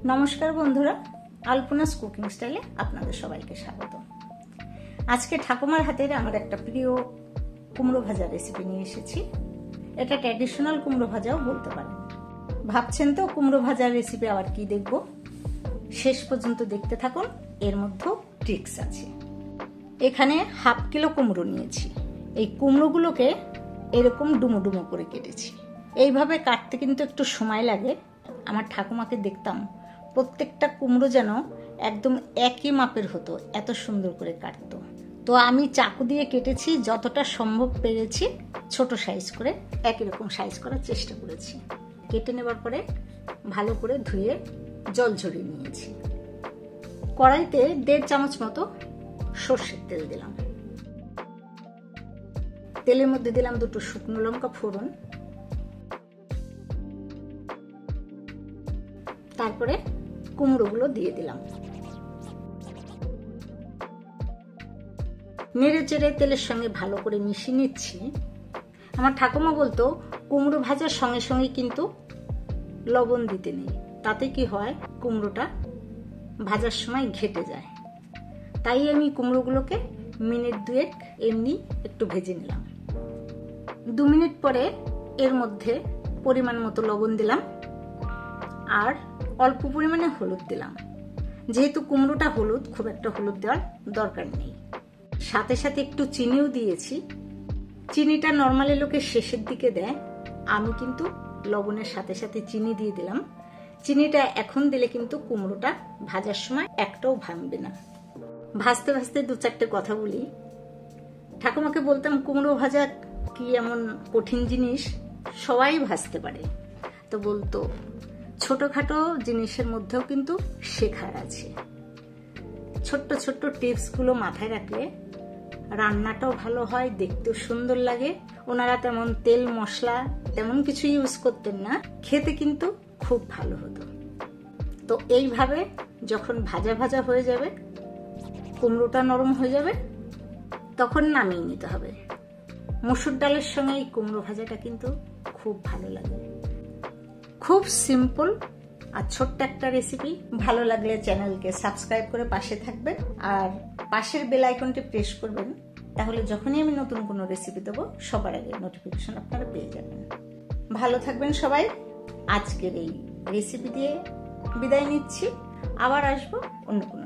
নমস্কার বন্ধুরা, আলপনাস কুকিং স্টাইলে আপনাদের সবাইকে স্বাগত। আজকে ঠাকুমার হাতের আমার একটা প্রিয় কুমড়ো ভাজা রেসিপি নিয়ে এসেছি। এটা ট্র্যাডিশনাল কুমড়ো ভাজাও বলতে পারেন। ভাবছেন তো কুমড়ো ভাজার রেসিপি আবার কি দেখব? শেষ পর্যন্ত দেখতে থাকুন, এর মধ্যেও ট্রিক্স আছে। এখানে হাফ কিলো কুমড়ো নিয়েছি। এই কুমড়োগুলোকে এরকম ডুমো ডুমো করে কেটেছি। এইভাবে কাটতে কিন্তু একটু সময় লাগে। আমার ঠাকুমাকে দেখতাম প্রত্যেকটা কুমড়ো যেন একদম একই মাপের হতো, এত সুন্দর করে কাটতো। তো আমি চাকু দিয়ে কেটেছি, যতটা সম্ভব পেরেছি ছোট সাইজ করে একই রকম সাইজ করার চেষ্টা করেছি। কেটে নেবার পরে ভালো করে ধুয়ে জল ঝরিয়ে নিয়েছি। কড়াইতে 1.5 চামচ মতো সর্ষের তেল দিলাম। তেলের মধ্যে দিলাম 2 শুকনো লঙ্কা ফোড়ন, তারপরে কুমড়োগুলো দিয়ে দিলাম। নেড়ে চেড়ে তেলের সঙ্গে ভালো করে মিশিয়ে নিচ্ছি। আমার ঠাকুমা বলতো কুমড়ো ভাজার সঙ্গে সঙ্গে কিন্তু লবণ দিতে নেই, তাতে কি হয় কুমড়োটা ভাজার সময় ঘেটে যায়। তাই আমি কুমড়োগুলোকে মিনিট 2 এমনি একটু ভেজে নিলাম। 2 মিনিট পরে এর মধ্যে পরিমাণ মতো লবণ দিলাম আর অল্প পরিমাণে হলুদ দিলাম। যেহেতু কুমড়োটা হলুদ, খুব একটা হলুদ দেওয়ার দরকার নেই। সাথে সাথে একটু চিনিও দিয়েছি। চিনিটা নর্মালি লোকে শেষের দিকে দেয়, আমি কিন্তু লবণের সাথে সাথে চিনি দিয়ে দিলাম। চিনিটা এখন দিলে কিন্তু কুমড়োটা ভাজার সময় একটাও ভাঙবে না। ভাজতে ভাজতে 2-4টে কথা বলি। ঠাকুমাকে বলতাম কুমড়ো ভাজা কি এমন কঠিন জিনিস, সবাই ভাজতে পারে। তো বলতো ছোটখাটো জিনিসের মধ্যেও কিন্তু শেখার আছে। ছোট্ট ছোট্ট টিপসগুলো মাথায় রাখলে রান্নাটাও ভালো হয়, দেখতেও সুন্দর লাগে। ওনারা তেমন তেল মশলা তেমন কিছু ইউজ করতেন না, খেতে কিন্তু খুব ভালো হতো। তো এইভাবে যখন ভাজা ভাজা হয়ে যাবে, কুমড়োটা নরম হয়ে যাবে, তখন নামিয়ে নিতে হবে। মসুর ডালের সঙ্গে এই কুমড়ো ভাজাটা কিন্তু খুব ভালো লাগে। খুব সিম্পল আর ছোট্ট একটা রেসিপি। ভালো লাগলে চ্যানেলকে সাবস্ক্রাইব করে পাশে থাকবেন আর পাশের বেল আইকনটি প্রেস করবেন, তাহলে যখনই আমি নতুন কোনো রেসিপি দেবো সবার আগে নোটিফিকেশন আপনারা পেয়ে যাবেন। ভালো থাকবেন সবাই। আজকের এই রেসিপি দিয়ে বিদায় নিচ্ছি, আবার আসবো অন্য কোনো